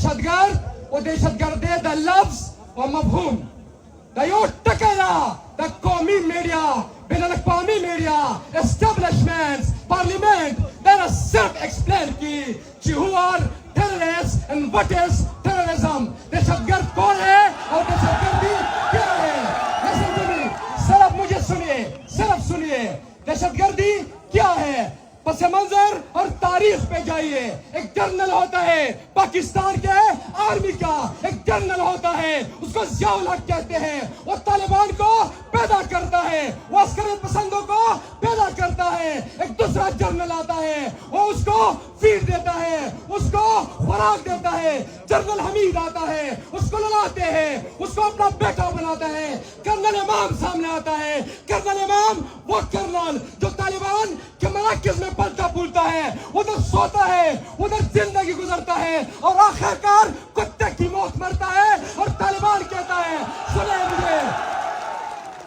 دہشت گردی دا لفظ و مفہوم دا یو ٹکرا دا قومی میڈیا بین الاقوامی میڈیا اسٹیبلشمنٹس پارلیمنٹ دا صرف ایکسپلین کی کہ who are terrorists and what is terrorism. دہشت گرد کون ہے اور دہشت گردی کیا ہے. Listen to me. صرف مجھے سنیے دہشت گردی کیا ہے. پس منظر اور تاریخ پہ جائیے. ایک جنرل ہوتا ہے پاکستان کے آرمی کا, ایک جنرل ہوتا ہے, اس کو ضیاء الحق کہتے ہیں. وہ طالبان کو پیدا کرتا ہے, وہ عسکریت پسندوں کو پیدا کرتا ہے. ایک دوسرا جنرل آتا ہے, وہ اس کو فیڈ دیتا ہے, اس کو خوراک دیتا ہے. جنرل حمید آتا ہے, اس کو لڑاتے ہیں, اس کو اپنا بیٹا بناتا ہے. کرنل امام سامنے آتا ہے. کرنل امام وہ کرنل جو طالبان کے مراکز میں پلتا پھولتا ہے, ادھر سوتا ہے, ادھر زندگی گزرتا ہے, اور آخر کار کتے کی موت مرتا ہے. اور طالبان کہتا ہے, سنیں مجھے,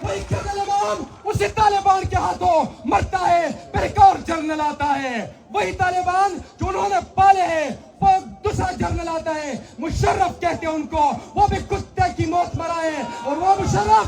وہی کرنل امام اسی طالبان کے ہاتھوں مرتا ہے. پھر ایک اور جنرل آتا ہے, وہی طالبان جو انہوں نے پالے ہیں, وہ دوسرا جنرل آتا ہے, مشرف کہتے ہیں ان کو, وہ بھی کتے کی موت مرا ہے. اور وہ مشرف,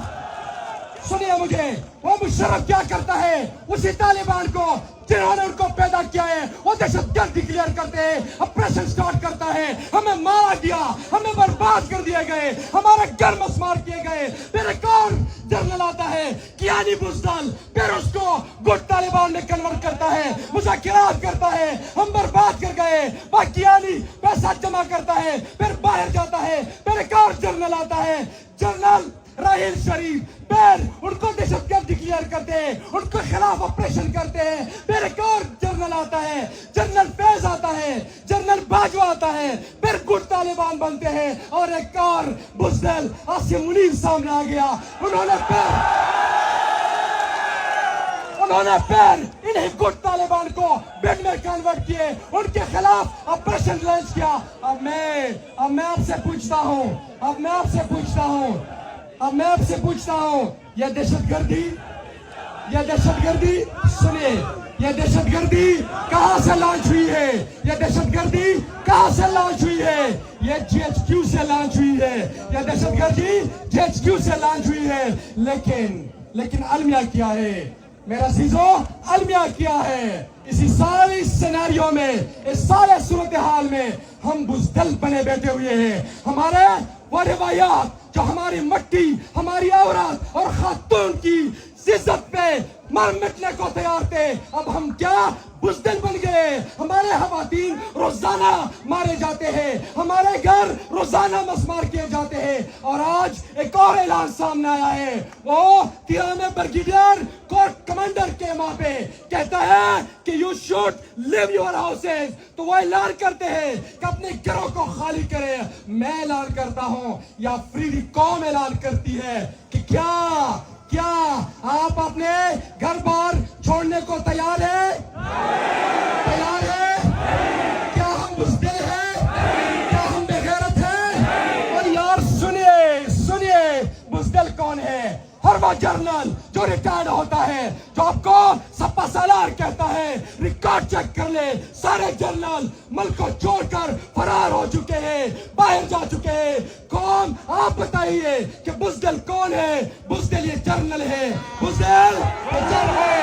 سنیے مجھے, وہ مشرف کیا کرتا ہے, اسی طالبان کو جنہوں نے ان کو پیدا کیا ہے وہ دہشت گرد ڈکلیئر کرتے ہیں, آپریشن سٹارٹ کرتا ہے. ہمیں مارا گیا, ہمیں برباد کر دیے گئے, ہمارے گھر مسمار کیے گئے. پھر ایک اور جنرل آتا ہے کیانی بزدل, پھر اس کو گڈ طالبان میں کنورٹ کرتا ہے, مذاکرات کرتا ہے, ہم برباد کر گئے. باقیانی پیسہ جمع کرتا ہے, پھر باہر جاتا ہے. پھر ایک اور جنرل آتا ہے, جنرل راحیل شریف, پھر ان کو دہشت گرد ڈکلیئر کرتے ہیں, ان کے خلاف آپریشن کرتے ہیں. پھر ایک اور جنرل آتا ہے, جنرل فیض آتا ہے, جنرل باجوہ آتا ہے, پھر گڈ طالبان بنتے ہیں. اور ایک اور بزدل عاصم منیر سامنے آ گیا. انہوں نے پھر انہیں گڈ طالبان کو بیڈ میں کنورٹ کیے, ان کے خلاف آپریشن لانچ کیا. اب میں آپ سے پوچھتا ہوں, یہ دہشت گردی سنیے, یہ دہشت گردی کہاں سے لانچ ہوئی ہے؟ یہ دہشت گردی کہاں سے لانچ ہوئی ہے؟ یہ جی ایچ کیو سے لانچ ہوئی ہے. یہ دہشت گردی جی ایچ کیو سے لانچ ہوئی ہے. لیکن المیہ کیا ہے میرا عزیزو, المیہ کیا ہے؟ اسی ساری سیناریو میں, اس سارے صورتحال میں ہم بزدل بنے بیٹھے ہوئے ہیں. ہمارے وہ روایات جو ہماری مٹی, ہماری عورت اور خاتون کی عزت پہ مر مٹنے کو تیار تھے, اب ہم کیا بزدل بن گئے. ہمارے خواتین روزانہ مارے جاتے ہیں, ہمارے گھر روزانہ مسمار کیے جاتے ہیں. اور آج ایک اور اعلان سامنے آیا ہے, وہ 93 بریگیڈیئر کورٹ کمانڈر کے ماں پہ کہتا ہے کہ you should leave your houses. تو وہ اعلان کرتے ہیں کہ اپنے گھروں کو خالی کرے. میں اعلان کرتا ہوں یا افریدی قوم اعلان کرتی ہے کہ کیا آپ اپنے گھر بار چھوڑنے کو تیار ہیں؟ تیار ہیں؟ کیا ہم بزدل ہیں؟ کیا ہم بے غیرت ہیں؟ اور یار سنیے بزدل کون ہے؟ ہر وہ جرنل جو ریٹائرڈ ہوتا ہے, جو آپ کو سپا سالار کہتا ہے, ریکارڈ چیک کر لے. سارے جرنل ملک کو چھوڑ کر فرار ہو چکے ہیں, باہر جا چکے ہیں. قوم آپ بتائیے کہ بزدل کون ہے؟ بزدل یہ جرنل ہے, بزدل یہ جرنل ہے,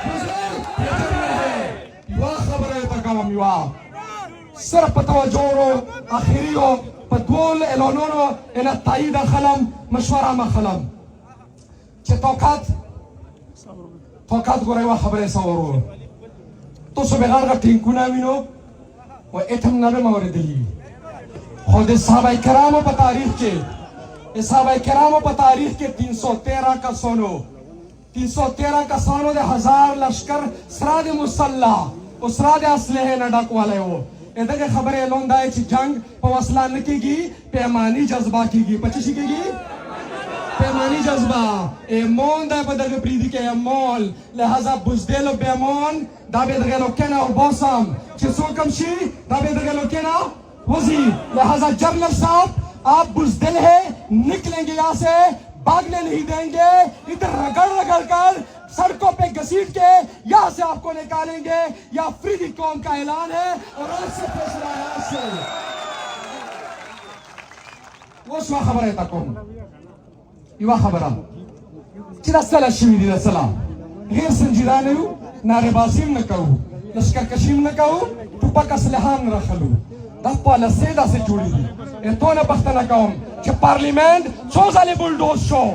بزدل یہ جرنل ہے. یوا خبره تکام یوا صرف توجه اخیریو پدول الانونو ان تایید خلم مشوره مخلم چه توقات گوره و خبره سوارو تو سو بغار غتین کنه وینو و اتم نبه مورد لی خود صحابہ کرامو پا تاریخ کے 313 کا سونو 313 کا سونو دے 1000 لشکر سراد مسلح و سراد اسلحے نڈاک والے ہو. ادھا کے خبریں لوندائے چی جنگ پا وصلہ نکی گی, پیمانی جذبہ کی گی. پچیشی کی گی پیمانی جذبہ ایمون دا بدر پریدی کے ایمون. لہذا بزدل و بیمون دا بیدر گلو کنا و بوسم چسو کمشی دا بیدر گلو کنا وزی. لہذا جنرل صاحب آپ بزدل ہیں, نکلیں گے یہاں سے, بھاگنے نہیں دیں گے. ادھر رگڑ کر سڑکوں پہ گھسیٹ کے یہاں سے آپ کو نکالیں گے. یہ افریدی قوم کا اعلان ہے. اور آج سے فیصلہ ہے, آج سے اوس وا خبره تا کوم یوه خبره چې دا سله شوي دي د سله غیر سنجیدانه یو نارې هم نه کوو لشکرکشي هم نه کوو ټوپک اسلحه هم نه راخلو دا پالیسۍ داسې جوړې دي تو نه پوښتنه کوم چې پارلیمنت څو ځلې بلډوز شو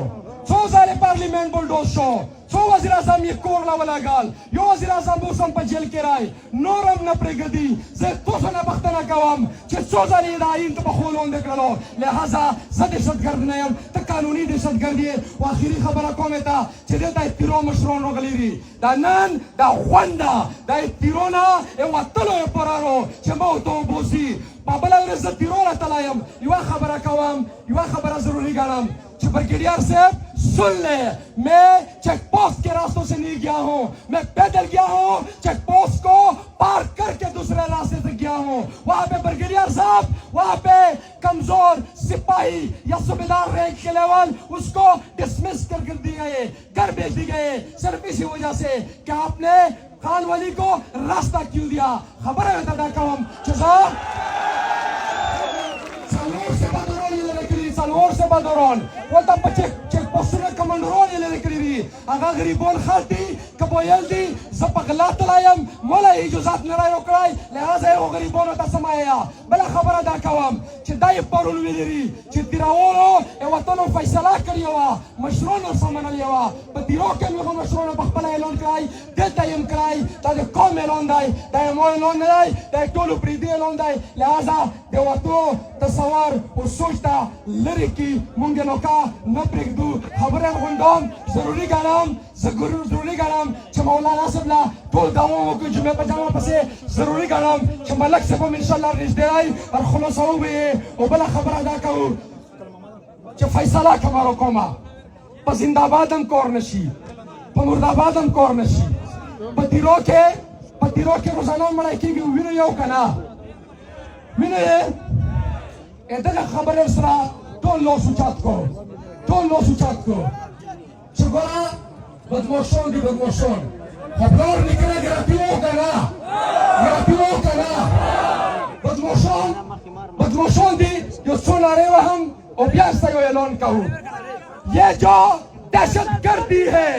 څو ځلې پارلیمنت بلډوز شو څو وزیر اعظم یې کور له ولګال یو وزیر اعظم اوس هم په جیل کې رای نور هم نه پرېږدي زه تاسو نه پوښتنه کوم چې څو ځلې یې د آیین ته پښو لاندې کړلو لهذا زه دهشتګرد نه یم ته قانوني دهشتګرد یې او آخري خبره کوم ته چې دلته اترو مشران راغلي دي دا نن دا غونډه دا اترو نه یې وتلو یې پرارو چې ما ورته وبوسي په بله ورځ زه تیرو راته یم یوه خبره کوم یوه خبره ضروري ګڼم کہ بریگیڈیئر صاحب سن لیں میں چیک پوسٹ کے راستوں سے نہیں گیا ہوں میں پیدل گیا ہوں چیک پوسٹ کو پار کر کے دوسرے راستے سے گیا ہوں وہاں پہ بریگیڈیئر صاحب وہاں پہ کمزور سپاہی یا صوبیدار رینک کے لیول اس کو ڈسمس کر دی گئے کر بھیج دی گئے صرف اسی وجہ سے کہ آپ نے خان ولی کو راستہ کیوں دیا خبر ہے تا کوم چزا سالور سے بدرون ولتا په چیک پوسټونه کمانډران یې لرې کړي دي هغه غریبان خلک دي که بویل دي زه په غلا تلایم مولا اجازات نه رایو کړی لهذا یې غریبانو ته څه مه وایه بله خبره دا کوم چې دا یې پرون ویلي دي چې تیراولو یې وطنو فیصله کړې وه مشرانو ورسره منلې وه په تیرو کې مې هغو مشرانو په خپله اعلان کړی دلته یې هم کړی دا د قوم اعلان دی دا یې ما اعلان نه دی دا یې ټولو پرېږدي اعلان دی لهذا د وطنو تصور او سوچ ته لرې کی مونږ نو کا نه پرېږدو خبره غونډوم ضروري ګڼم زه ضروري ګڼم چې مولانا صاحب له ټول دوام وکړو جمعې په جامه پسې ضروري ګڼم چې ملک صاحب هم انشاءالله نږدې رای پر خلاصه ووایي او بله خبره دا کوو چې فیصله کومه راکومه په زنده‌آباد هم کار نشي په مردآباد هم کار نشي په تیرو کې روزانه مړی کېږي وینو یو که نه وینو یې دغه خبرې سره ټول لاس اوچت کو چې ګوره بدماشان دي بدماشان خو پلار نیکه ګرفتي وکړه بدماشان دي یو څو نارې وهم او بیا ستا یو اعلان کوو یہ جو دہشت گردی ہے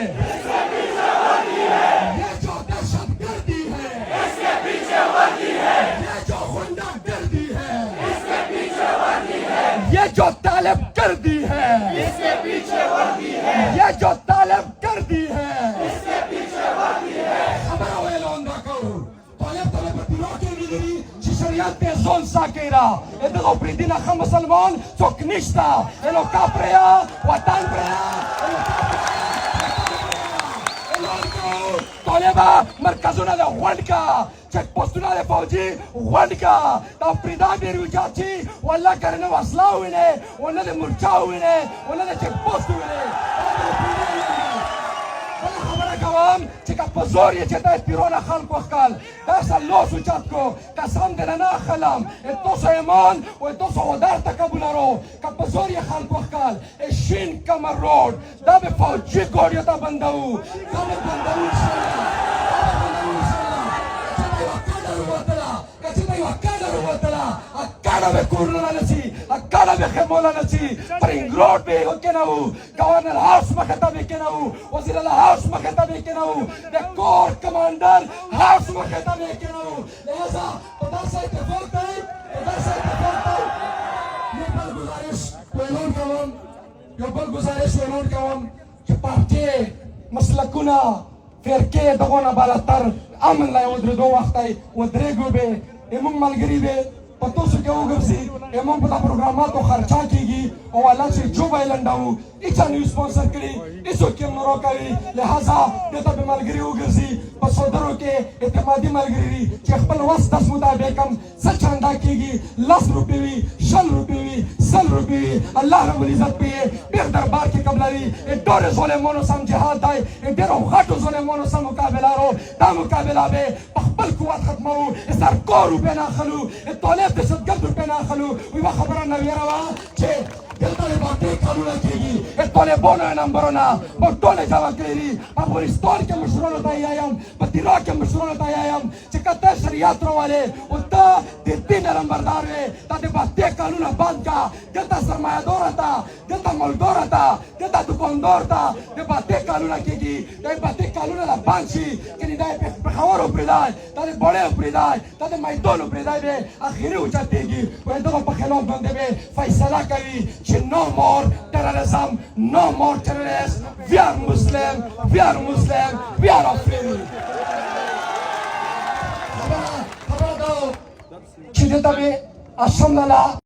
یہ جو دہشت گردی ہے اس کے پیچھے وردی ہے یہ جو غنڈہ گردی ہے اس کے پیچھے وردی ہے یہ جو طالب کردی ہے اس کے پیچھے وردی ہے یہ جو طالب کردی ہے اس کے پیچھے وردی ہے خبر ہو اعلان دا کرو طالب تیرو کې ویلي چې شریعت ته ځان ساکېره دغه پرېږدي نه ښه مسلمان څوک نشته نو کا پرېیا وطن پرېیا طالبه مرکزونه د غونډ کا چک پوسټونه د فوجي غونډ کا دا پرېدا ډېر وجات چې والله که نه وسله ووینې ونه د مورچا ووینې ونه د چک پوسټ ووینې بله خبره کوم چې که په زور یې چې د تیرو نه خلک وښکل داسې لاس اوچت کو قسم دې نه اخلم تاسو ایمان و تاسو هدر تکبر رو که په زور یې خلک وښکل شین کمر روډ دا به فوجي ګاډیو ته بندوو دا به بندوو اکاڑا میں کورنا نسی اکاڑا میں خیمولا نسی پرنگ روڈ پہ ہوکے نہ ہو گورنر ہاؤس میں خطہ میں کے نہ ہو وزیر اللہ ہاؤس میں خطہ میں کے نہ ہو دے کور کمانڈر ہاؤس میں خطہ میں کے نہ ہو لہذا پتا سے اتفاق ہے یہ بل گزارش اعلان کوم کہ پارٹی مسلکونه فرقې دغونه بالاتر امن لا ودرېدو وخت دی ودرېږو به زموږ ملګري به په تاسو کې وګرځي زموږ په دا پروګراماتو خرچه کېږي او الله چې جو به یې لنډوو هېچا نه وي سپانسر کړي هېڅوک یې نه راکوي لهذا دې ته به ملګري وګرځي په سودرو کې اعتمادي ملګري دي چې خپل وس دس مطابق هم څه چنده کېږي 10 روپۍ وي 20 روپۍ وي 100 روپۍ وي الله رب العزت په یې ډېر دربار کې قبلوي ډېرو ظالمانو سم جهاد دی ډېرو غټو ظالمانو سم مقابله رو دا مقابله به په خپل قوت ختموو سرکار روپۍ نه اخلو طالب دهشتګرد روپۍ نه اخلو یوه خبره نه ویره وه چې دلتا نے باتیں قانون کی گی اتنے بونا نمبر نہ بوٹونے جمع کری افغانستان کے مشرون تائی آیم بطیرا کے مشرون تائی آیم چکتے شریعت رو والے اتا دیتی نرم بردار تا دے باتیں قانون بند کا دلتا سرمایہ دور تا دلتا ملک دور تا دلتا دکان دور تا دے باتیں قانون کی گی دے باتیں قانون لا بانشی کنی دے پخور اوپری دائی تا دے بڑے اوپری دائی تا دے میدون اوپری دائی بے آخری اچھت دے گی وہ دو پخلوں بندے بے فیصلہ کری چھ no more terrorism, no more terrorists, we are Muslim, we are Muslim, we are free. خبر دو چھ دلتا بے اشم للا